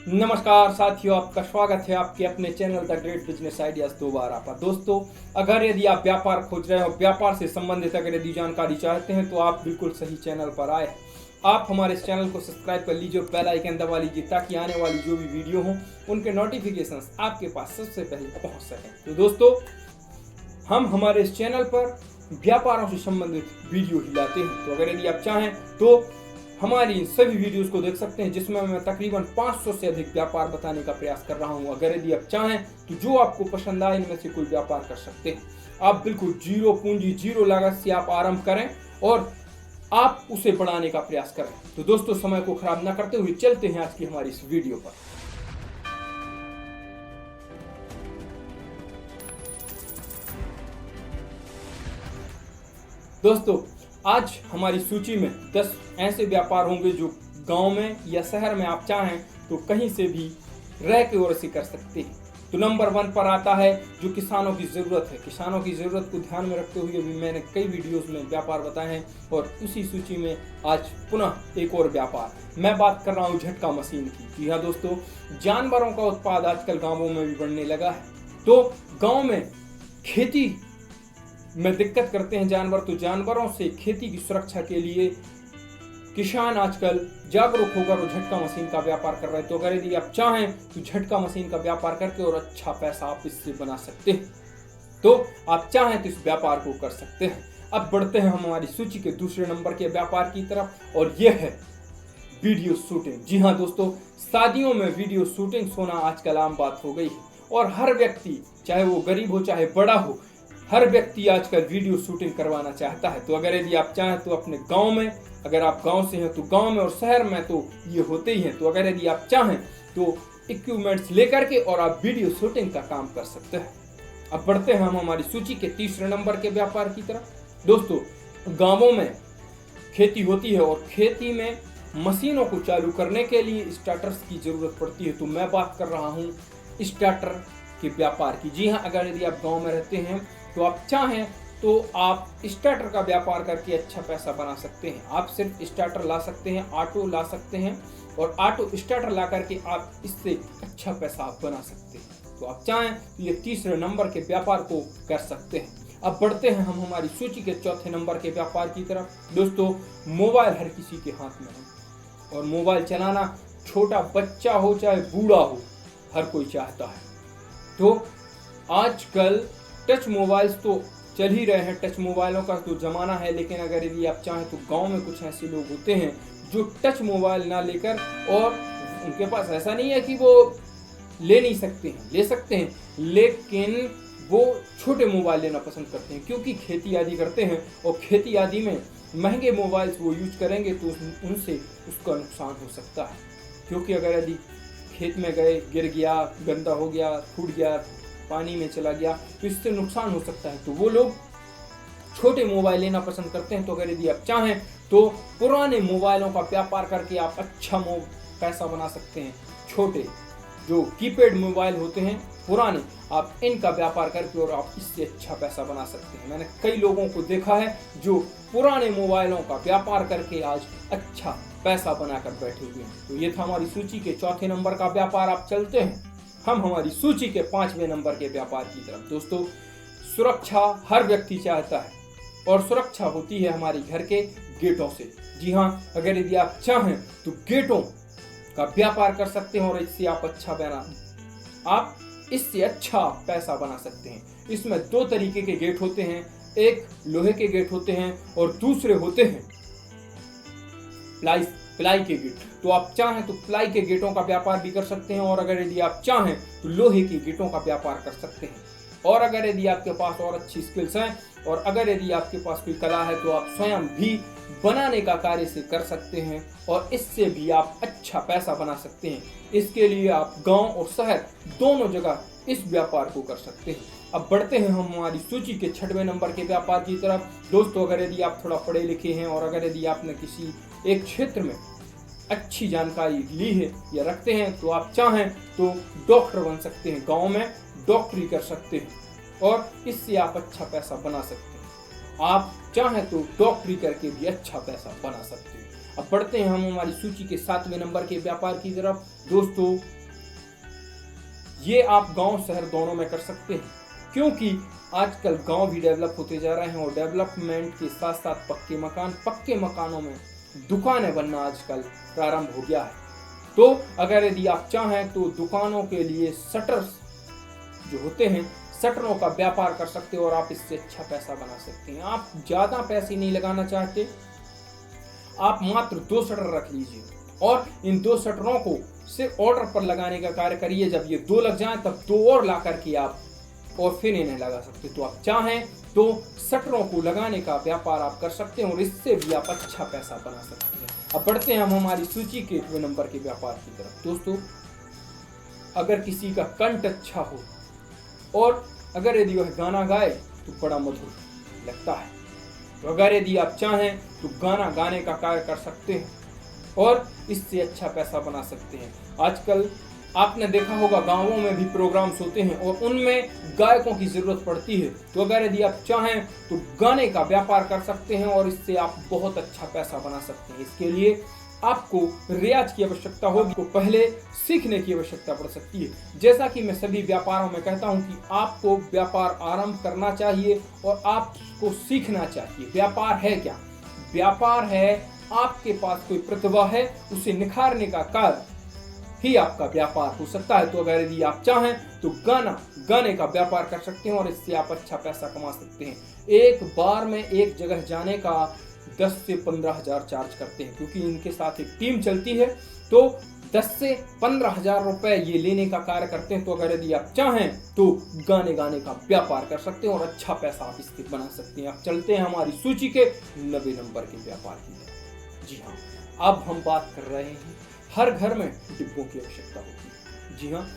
नमस्कार साथियों, आपका स्वागत है आपके अपने channel the great business ideas दोबारा पर। दोस्तों, अगर यदि आप व्यापार खोज रहे हो, व्यापार से संबंधित अगर यदि जानकारी चाहते हैं तो आप बिल्कुल सही चैनल पर आए हैं। आप हमारे इस चैनल को सब्सक्राइब कर लीजिए, बेल आइकन दबा लीजिए ताकि आने वाली जो भी वीडियो हो उनके नोटिफिकेशंस आपके पास सबसे पहले पहुंच सकें। तो दोस्तों, हम हमारे इस चैनल पर व्यापारों से संबंधित वीडियो ही लाते हैं। तो अगर यदि आप चाहें तो हमारी इन सभी वीडियोस को देख सकते हैं, जिसमें मैं तकरीबन 500 से अधिक व्यापार बताने का प्रयास कर रहा हूं। अगर यदि आप चाहें तो जो आपको पसंद आए इनमें से कोई व्यापार कर सकते हैं। आप बिल्कुल जीरो पूंजी, जीरो लागत से आप आरंभ करें और आप उसे बढ़ाने का प्रयास करें। तो दोस्तों, समय को खराब न करते हुए चलते हैं आज की हमारी इस वीडियो पर। दोस्तों, आज हमारी सूची में 10 ऐसे व्यापार होंगे जो गांव में या शहर में आप चाहें तो कहीं से भी रह के और इसे कर सकते हैं। तो नंबर 1 पर आता है जो किसानों की ज़रूरत है। किसानों की ज़रूरत को ध्यान में रखते हुए भी मैंने कई वीडियोस में व्यापार बताए हैं और उसी सूची में आज पुनः एक और व्यापार मैं बात कर रहा हूँ झटका मशीन की। जी हाँ दोस्तों, जानवरों का उत्पाद आजकल गाँवों में भी बढ़ने लगा है। तो गाँव में खेती में दिक्कत करते हैं जानवर, तो जानवरों से खेती की सुरक्षा के लिए किसान आजकल जागरूक होकर वो झटका मशीन का व्यापार कर रहे हैं। तो अगर यदि आप चाहें तो झटका मशीन का व्यापार करके और अच्छा पैसा आप इससे बना सकते हैं। तो आप चाहें तो इस व्यापार को कर सकते हैं। अब बढ़ते हैं हम हमारी सूची के दूसरे नंबर के व्यापार की तरफ, और यह है वीडियो शूटिंग। जी हाँ दोस्तों, शादियों में वीडियो शूटिंग होना आजकल आम बात हो गई है और हर व्यक्ति, चाहे वो गरीब हो चाहे बड़ा हो, हर व्यक्ति आजकल वीडियो शूटिंग करवाना चाहता है। तो अगर यदि आप चाहें तो अपने गांव में, अगर आप गांव से हैं तो गांव में, और शहर में तो ये होते ही हैं। तो अगर यदि आप चाहें तो इक्विपमेंट्स लेकर के और आप वीडियो शूटिंग का काम कर सकते हैं। अब बढ़ते हैं हम हमारी सूची के तीसरे नंबर के व्यापार की तरफ। दोस्तों, गाँवों में खेती होती है और खेती में मशीनों को चालू करने के लिए स्टार्टर्स की जरूरत पड़ती है। तो मैं बात कर रहा हूँ स्टार्टर के व्यापार की। जी हाँ, अगर यदि आप गाँव में रहते हैं तो आप चाहें तो आप स्टार्टर का व्यापार करके अच्छा पैसा बना सकते हैं। आप सिर्फ स्टार्टर ला सकते हैं, ऑटो ला सकते हैं और ऑटो स्टार्टर ला करके आप इससे अच्छा पैसा आप बना सकते हैं। तो आप चाहें तो ये तीसरे नंबर के व्यापार को कर सकते हैं। अब बढ़ते हैं हम हमारी सूची के चौथे नंबर के व्यापार की तरफ। दोस्तों, मोबाइल हर किसी के हाथ में है और मोबाइल चलाना छोटा बच्चा हो चाहे बूढ़ा हो, हर कोई चाहता है। तो आजकल टच मोबाइल्स तो चल ही रहे हैं, टच मोबाइलों का तो ज़माना है। लेकिन अगर यदि आप चाहें तो गांव में कुछ ऐसे लोग होते हैं जो टच मोबाइल ना लेकर, और उनके पास ऐसा नहीं है कि वो ले नहीं सकते हैं, ले सकते हैं, लेकिन वो छोटे मोबाइल लेना पसंद करते हैं क्योंकि खेती आदि करते हैं और खेती आदि में महंगे मोबाइल्स वो यूज करेंगे तो उनसे उसका नुकसान हो सकता है। क्योंकि अगर यदि खेत में गए, गिर गया, गंदा हो गया, फूट गया, पानी में चला गया, तो इससे नुकसान हो सकता है। तो वो लोग छोटे मोबाइल लेना पसंद करते हैं। तो अगर यदि आप चाहें तो पुराने मोबाइलों का व्यापार करके आप अच्छा पैसा बना सकते हैं। छोटे जो कीपैड मोबाइल होते हैं पुराने, आप इनका व्यापार करके और आप इससे अच्छा पैसा बना सकते हैं। मैंने कई लोगों को देखा है जो पुराने मोबाइलों का व्यापार करके आज अच्छा पैसा बनाकर बैठे हुए हैं। तो ये था हमारी सूची के चौथे नंबर का व्यापार। आप चलते हैं हम हमारी सूची के 5वें नंबर के व्यापार की तरफ। दोस्तों, सुरक्षा हर व्यक्ति चाहता है और सुरक्षा होती है हमारे घर के गेटों से। जी हाँ, अगर यदि आप चाहें तो गेटों का व्यापार कर सकते हैं और इससे आप इससे अच्छा पैसा बना सकते हैं। इसमें 2 तरीके के गेट होते हैं, एक लोहे के गेट होते हैं और दूसरे होते हैं प्लाई के गेट। तो आप चाहें तो प्लाई के गेटों का व्यापार भी कर सकते हैं और अगर यदि आप चाहें तो लोहे के गेटों का व्यापार कर सकते हैं। और अगर यदि आपके पास और अच्छी स्किल्स हैं और अगर यदि आपके पास कोई कला है तो आप स्वयं भी बनाने का कार्य से कर सकते हैं और इससे भी आप अच्छा पैसा बना सकते हैं। इसके लिए आप गांव और शहर दोनों जगह इस व्यापार को कर सकते हैं। अब बढ़ते हैं हम हमारी सूची के 6वें नंबर के व्यापार की तरफ। दोस्तों, अगर यदि आप थोड़ा पढ़े लिखे हैं और अगर यदि आपने किसी एक क्षेत्र में अच्छी जानकारी ली है या रखते हैं तो आप चाहें तो डॉक्टर बन सकते हैं। गांव में डॉक्टरी कर सकते हैं और इससे आप अच्छा पैसा बना सकते हैं। आप चाहें तो डॉक्टरी करके भी अच्छा पैसा बना सकते हैं। अब बढ़ते हैं हम हमारी सूची के 7वें नंबर के व्यापार की तरफ। दोस्तों, ये आप गांव शहर दोनों में कर सकते हैं, क्योंकि आजकल गांव भी डेवलप होते जा रहे हैं और डेवलपमेंट के साथ साथ पक्के मकानों में दुकानें बनना आजकल प्रारंभ हो गया है। तो अगर यदि आप चाहें तो दुकानों के लिए शटर्स जो होते हैं, शटरों का व्यापार कर सकते हो और आप इससे अच्छा पैसा बना सकते हैं। आप ज्यादा पैसे नहीं लगाना चाहते, आप मात्र 2 शटर रख लीजिए और इन 2 शटरों को सिर्फ ऑर्डर पर लगाने का कार्य करिए। जब ये 2 लग जाएं तब 2 और ला करके आप और फिर इन्हें लगा सकते। तो आप चाहें तो शटरों को लगाने का व्यापार आप कर सकते हैं और इससे भी आप अच्छा पैसा बना सकते हैं। अब बढ़ते हैं हम हमारी सूची के 8वें नंबर के व्यापार की तरफ। दोस्तों, अगर किसी का कंठ अच्छा हो और अगर यदि वह गाना गाए तो बड़ा मधुर लगता है, तो अगर यदि आप चाहें तो गाना गाने का कार्य कर सकते हैं और इससे अच्छा पैसा बना सकते हैं। आजकल आपने देखा होगा गांवों में भी प्रोग्राम्स होते हैं और उनमें गायकों की जरूरत पड़ती है। तो अगर यदि आप चाहें तो गाने का व्यापार कर सकते हैं और इससे आप बहुत अच्छा पैसा बना सकते हैं। इसके लिए आपको रियाज की आवश्यकता होगी, तो पहले सीखने की आवश्यकता पड़ सकती है। जैसा कि मैं सभी व्यापारों में कहता हूं कि आपको व्यापार आरंभ करना चाहिए और आपको सीखना चाहिए। व्यापार है क्या? व्यापार है आपके पास कोई प्रतिभा है, उसे निखारने का कार्य ही आपका व्यापार हो सकता है। तो अगर यदि आप चाहें तो गाने का व्यापार कर सकते हैं और इससे आप अच्छा पैसा कमा सकते हैं। एक बार में एक जगह जाने का 10 से 15 हजार चार्ज करते हैं, क्योंकि इनके साथ एक टीम चलती है। तो 10 से 15 हजार रुपए ये लेने का कार्य करते हैं। तो अगर यदि आप चाहें तो गाने का व्यापार कर सकते हैं और अच्छा पैसा आप इससे बना सकते हैं। अब चलते हैं हमारी सूची के 9वें नंबर के व्यापार की तरफ। जी हाँ, अब हम बात कर रहे हैं हर घर में डिब्बों की आवश्यकता होती है। जी हाँ,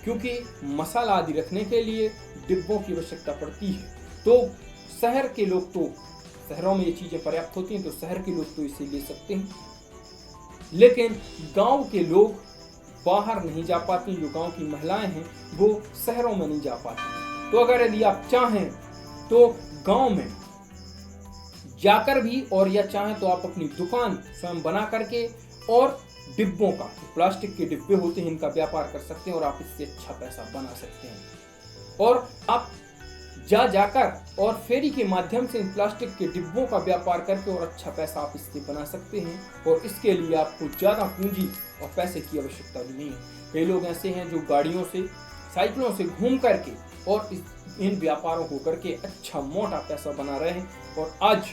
क्योंकि मसाला आदि रखने के लिए डिब्बों की आवश्यकता पड़ती है। तो शहर के लोग तो शहरों में ये चीजें पर्याप्त होती हैं, तो शहर के लोग तो इसे ले सकते हैं, लेकिन गांव के लोग बाहर नहीं जा पाती। जो गांव की महिलाएं हैं वो शहरों में नहीं जा पाती। तो अगर यदि आप चाहें तो गांव में जाकर भी, और या चाहें तो आप अपनी दुकान स्वयं बना करके और डिब्बों का, प्लास्टिक के डिब्बे होते हैं, इनका व्यापार कर सकते हैं और आप इससे अच्छा पैसा बना सकते हैं। और आप जाकर और फेरी के माध्यम से इन प्लास्टिक के डिब्बों का व्यापार करके और अच्छा पैसा आप इससे बना सकते हैं। और इसके लिए आपको ज्यादा पूंजी और पैसे की आवश्यकता भी नहीं है। कई लोग ऐसे हैं जो गाड़ियों से, साइकिलों से घूम करके और इन व्यापारों को करके अच्छा मोटा पैसा बना रहे हैं और आज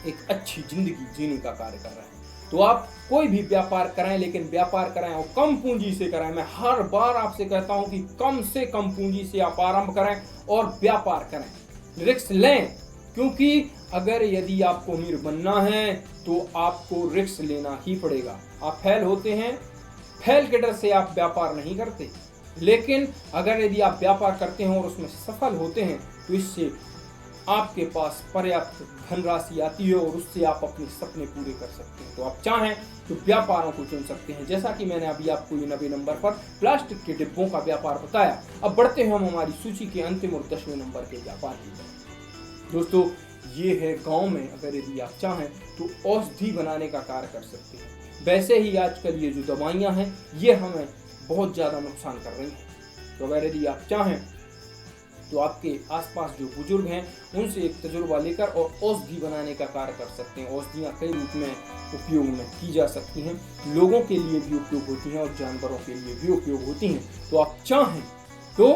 एक अच्छी जिंदगी जीने का कार्य कर रहे हैं। तो आप कोई भी व्यापार कराएं, लेकिन व्यापार कराएं और कम पूंजी से कराएं। मैं हर बार आपसे कहता हूं कि कम से कम पूंजी से आप आरंभ करें और व्यापार करें, रिस्क लें, क्योंकि अगर यदि आपको अमीर बनना है तो आपको रिस्क लेना ही पड़ेगा। आप फेल होते हैं, फेल के डर से आप व्यापार नहीं करते, लेकिन अगर यदि आप व्यापार करते हैं और उसमें सफल होते हैं तो इससे आपके पास पर्याप्त धनराशि आती है और उससे आप अपने सपने पूरे कर सकते हैं। तो आप चाहें तो व्यापारों को चुन सकते हैं, जैसा कि मैंने अभी आपको ये 90 नंबर पर प्लास्टिक के डिब्बों का व्यापार बताया। अब बढ़ते हैं हम हमारी सूची के अंतिम और 10वें नंबर के व्यापार की तरफ। दोस्तों, ये है गांव में अगर यदि आप चाहें तो औषधि बनाने का कार्य कर सकते हैं। वैसे ही आजकल ये जो दवाइयाँ हैं ये हमें बहुत ज़्यादा नुकसान कर रही हैं। तो अगर यदि आप चाहें तो आपके आसपास जो बुजुर्ग हैं उनसे एक तजुर्बा लेकर और औषधि बनाने का कार्य कर सकते हैं। औषधियाँ कई रूप में उपयोग में की जा सकती हैं, लोगों के लिए भी उपयोग होती हैं और जानवरों के लिए भी उपयोग होती हैं। तो आप चाहें तो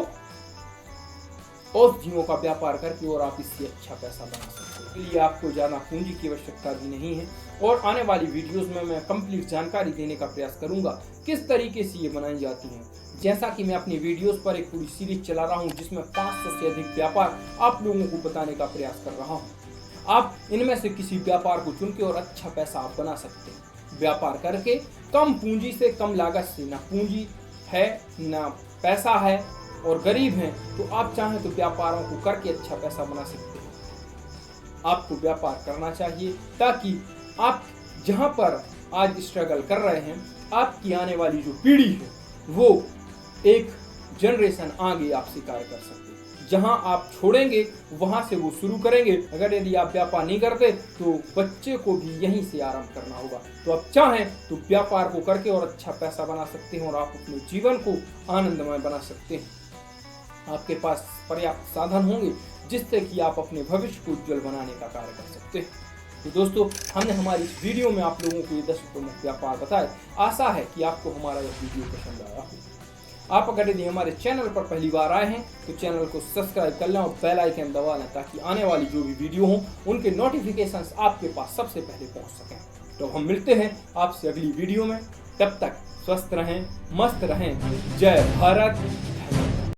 औषधियों का व्यापार करके और आप इससे अच्छा पैसा बना सकते हैं। इसके लिए आपको ज़्यादा पूंजी की आवश्यकता भी नहीं है और आने वाली वीडियोस में मैं कंप्लीट जानकारी देने का प्रयास करूंगा किस तरीके से ये बनाई जाती हैं। जैसा कि मैं अपनी वीडियोस पर एक पूरी सीरीज चला रहा हूं जिसमें 500 से अधिक व्यापार आप लोगों को बताने का प्रयास कर रहा हूं। आप इनमें से किसी व्यापार को चुन के और अच्छा पैसा आप बना सकते हैं व्यापार करके, कम पूंजी से, कम लागत से। ना पूंजी है ना पैसा है और गरीब हैं, तो आप चाहें तो व्यापारों को करके अच्छा पैसा बना सकते हैं। आपको व्यापार करना चाहिए ताकि आप जहां पर आज स्ट्रगल कर रहे हैं, आपकी आने वाली जो पीढ़ी है वो एक जनरेशन आगे आपसे कार्य कर सकते हैं। जहां आप छोड़ेंगे वहां से वो शुरू करेंगे। अगर यदि आप व्यापार नहीं करते तो बच्चे को भी यहीं से आरंभ करना होगा। तो आप चाहें तो व्यापार को करके और अच्छा पैसा बना सकते हैं और आप अपने जीवन को आनंदमय बना सकते हैं। आपके पास पर्याप्त साधन होंगे जिससे कि आप अपने भविष्य को उज्जवल बनाने का कार्य कर सकते हैं। तो दोस्तों, हमने हमारी इस वीडियो में आप लोगों को ये 10 प्रमुख व्यापार बताए। आशा है कि आपको हमारा यह वीडियो पसंद आया हो। आप अगर यदि हमारे चैनल पर पहली बार आए हैं तो चैनल को सब्सक्राइब कर लें और बेल आइकन दबा लें ताकि आने वाली जो भी वीडियो हो उनके नोटिफिकेशंस आपके पास सबसे पहले पहुंच सकें। तो हम मिलते हैं आपसे अगली वीडियो में। तब तक स्वस्थ रहें, मस्त रहें। जय भारत,